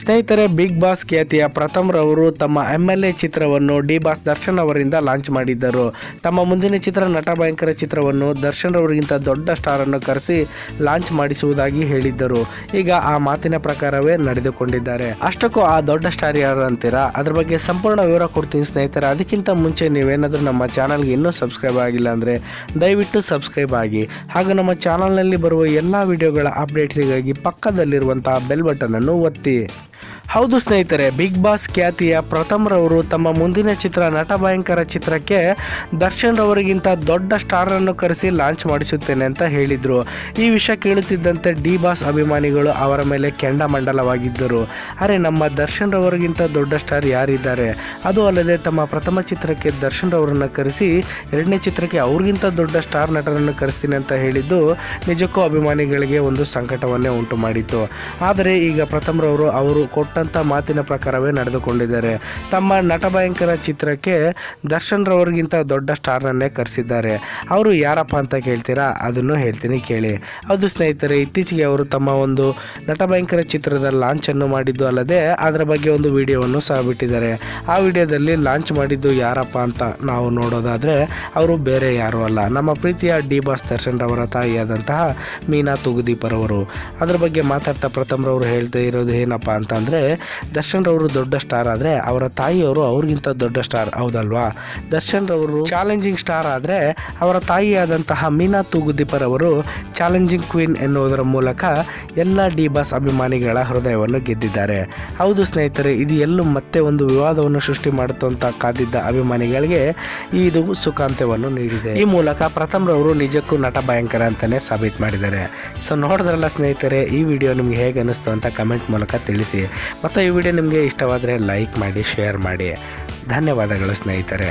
ಸ್ನೇಹಿತರೆ, big boss ಖ್ಯಾತಿಯ ಪ್ರಥಮ್ ರವರು ತಮ್ಮ MLA ಚಿತ್ರವನ್ನು ಡಿ ಬಾಸ್ ದರ್ಶನ್ ಅವರಿಂದ ಲಾಂಚ್ ಮಾಡಿದ್ದರು. ತಮ್ಮ ಮುಂದಿನ ಚಿತ್ರ ನಟ ಭಯಂಕರ ಚಿತ್ರವನ್ನು ದರ್ಶನ್ ರವರಿಗಿಂತ ದೊಡ್ಡ ಸ್ಟಾರ್ ಅನ್ನು ಕರೆಸಿ ಲಾಂಚ್ ಮಾಡಿಸುವುದಾಗಿ ಹೇಳಿದ್ದರು. ಈಗ ಆ ಮಾತಿನ ಪ್ರಕಾರವೇ ನಡೆದುಕೊಂಡಿದ್ದಾರೆ. ಅಷ್ಟಕ್ಕೂ ಆ ದೊಡ್ಡ ಸ್ಟಾರ್ ಯಾರು ಅಂತೀರಾ? ಅದ್ರ ಬಗ್ಗೆ ಸಂಪೂರ್ಣ ವಿವರ ಕೊಡ್ತೀನಿ ಸ್ನೇಹಿತರೆ. ಅದಕ್ಕಿಂತ ಮುಂಚೆ ನೀವೇನಾದರೂ ನಮ್ಮ ಚಾನಲ್ಗೆ ಇನ್ನೂ ಸಬ್ಸ್ಕ್ರೈಬ್ ಆಗಿಲ್ಲ ಅಂದರೆ ದಯವಿಟ್ಟು ಸಬ್ಸ್ಕ್ರೈಬ್ ಆಗಿ. ಹಾಗೂ ನಮ್ಮ ಚಾನಲ್ನಲ್ಲಿ ಬರುವ ಎಲ್ಲ ವಿಡಿಯೋಗಳ ಅಪ್ಡೇಟ್ಸಿಗಾಗಿ ಪಕ್ಕದಲ್ಲಿರುವಂತಹ ಬೆಲ್ ಬಟನ್ ಅನ್ನು ಒತ್ತಿ. ಹೌದು ಸ್ನೇಹಿತರೆ, ಬಿಗ್ ಬಾಸ್ ಖ್ಯಾತಿಯ ಪ್ರಥಮ್ ರವರು ತಮ್ಮ ಮುಂದಿನ ಚಿತ್ರ ನಟ ಭಯಂಕರ ಚಿತ್ರಕ್ಕೆ ದರ್ಶನ್ ರವರಿಗಿಂತ ದೊಡ್ಡ ಸ್ಟಾರ್ ಅನ್ನು ಕರೆಸಿ ಲಾಂಚ್ ಮಾಡಿಸುತ್ತೇನೆ ಅಂತ ಹೇಳಿದ್ರು. ಈ ವಿಷಯ ಕೇಳುತ್ತಿದ್ದಂತೆ ಡಿ ಬಾಸ್ ಅಭಿಮಾನಿಗಳು ಅವರ ಮೇಲೆ ಕೆಂಡಾಮಂಡಲವಾಗಿದ್ದರು. ಅರೆ, ನಮ್ಮ ದರ್ಶನ್ ರವರಿಗಿಂತ ದೊಡ್ಡ ಸ್ಟಾರ್ ಯಾರಿದ್ದಾರೆ? ಅದು ಅಲ್ಲದೆ ತಮ್ಮ ಪ್ರಥಮ ಚಿತ್ರಕ್ಕೆ ದರ್ಶನ್ ರವರನ್ನು ಕರೆಸಿ ಎರಡನೇ ಚಿತ್ರಕ್ಕೆ ಅವ್ರಿಗಿಂತ ದೊಡ್ಡ ಸ್ಟಾರ್ ನಟರನ್ನು ಕರೆಸ್ತೀನಿ ಅಂತ ಹೇಳಿದ್ದು ನಿಜಕ್ಕೂ ಅಭಿಮಾನಿಗಳಿಗೆ ಒಂದು ಸಂಕಟವನ್ನೇ ಉಂಟು ಮಾಡಿತ್ತು. ಆದರೆ ಈಗ ಪ್ರಥಮ್ ರವರು ಅವರು ಕೊಟ್ಟಂತ ಮಾತಿನ ಪ್ರಕಾರವೇ ನಡೆದುಕೊಂಡಿದ್ದಾರೆ. ತಮ್ಮ ನಟ ಭಯಂಕರ ಚಿತ್ರಕ್ಕೆ ದರ್ಶನ್ ರವರಿಗಿಂತ ದೊಡ್ಡ ಸ್ಟಾರ್ನನ್ನೇ ಕರೆಸಿದ್ದಾರೆ. ಅವರು ಯಾರಪ್ಪ ಅಂತ ಕೇಳ್ತೀರಾ? ಅದನ್ನು ಹೇಳ್ತೀನಿ ಕೇಳಿ. ಹೌದು ಸ್ನೇಹಿತರೆ, ಇತ್ತೀಚೆಗೆ ಅವರು ತಮ್ಮ ಒಂದು ನಟ ಭಯಂಕರ ಚಿತ್ರದ ಲಾಂಚ್ ಅನ್ನು ಮಾಡಿದ್ದು ಅಲ್ಲದೆ ಅದರ ಬಗ್ಗೆ ಒಂದು ವಿಡಿಯೋವನ್ನು ಸಹ ಬಿಟ್ಟಿದ್ದಾರೆ. ಆ ವಿಡಿಯೋದಲ್ಲಿ ಲಾಂಚ್ ಮಾಡಿದ್ದು ಯಾರಪ್ಪ ಅಂತ ನಾವು ನೋಡೋದಾದ್ರೆ ಅವರು ಬೇರೆ ಯಾರು ಅಲ್ಲ, ನಮ್ಮ ಪ್ರೀತಿಯ ಡಿ ಬಾಸ್ ದರ್ಶನ್ ರವರ ತಾಯಿಯಾದಂತಹ ಮೀನಾ ತುಗುದೀಪರವರು. ಅದ್ರ ಬಗ್ಗೆ ಮಾತಾಡ್ತಾ ಪ್ರಥಮ್ ರವರು ಹೇಳ್ತಾ ಇರೋದು ಏನಪ್ಪ ಅಂತಂದರೆ, ದರ್ಶನ್ ರವರು ದೊಡ್ಡ ಸ್ಟಾರ್ ಆದರೆ ಅವರ ತಾಯಿಯವರು ಅವ್ರಿಗಿಂತ ದೊಡ್ಡ ಸ್ಟಾರ್, ಹೌದಲ್ವಾ? ದರ್ಶನ್ ರವರು ಚಾಲೆಂಜಿಂಗ್ ಸ್ಟಾರ್ ಆದರೆ ಅವರ ತಾಯಿಯಾದಂತಹ ಮೀನಾ ತುಗುದೀಪರವರು ಚಾಲೆಂಜಿಂಗ್ ಕ್ವೀನ್ ಎನ್ನುವುದರ ಮೂಲಕ ಎಲ್ಲ ಡಿ ಬಾಸ್ ಅಭಿಮಾನಿಗಳ ಹೃದಯವನ್ನು ಗೆದ್ದಿದ್ದಾರೆ. ಹೌದು ಸ್ನೇಹಿತರೆ, ಇದು ಎಲ್ಲೂ ಮತ್ತೆ ಒಂದು ವಿವಾದವನ್ನು ಸೃಷ್ಟಿ ಮಾಡುತ್ತಂತ ಕಾದಿದ್ದ ಅಭಿಮಾನಿಗಳಿಗೆ ಇದು ಸುಖಾಂತ್ಯವನ್ನು ನೀಡಿದೆ. ಈ ಮೂಲಕ ಪ್ರಥಮ್ ರವರು ನಿಜಕ್ಕೂ ನಟ ಭಯಂಕರ ಅಂತಾನೆ ಸಾಬೀತು ಮಾಡಿದ್ದಾರೆ. ಸೊ ನೋಡಿದ್ರಲ್ಲ ಸ್ನೇಹಿತರೆ, ಈ ವಿಡಿಯೋ ನಿಮ್ಗೆ ಹೇಗೆ ಅನಿಸ್ತು ಅಂತ ಕಮೆಂಟ್ ಮೂಲಕ ತಿಳಿಸಿ. ಮತ್ತು ಈ ವಿಡಿಯೋ ನಿಮಗೆ ಇಷ್ಟವಾದರೆ ಲೈಕ್ ಮಾಡಿ, ಶೇರ್ ಮಾಡಿ. ಧನ್ಯವಾದಗಳು ಸ್ನೇಹಿತರೆ.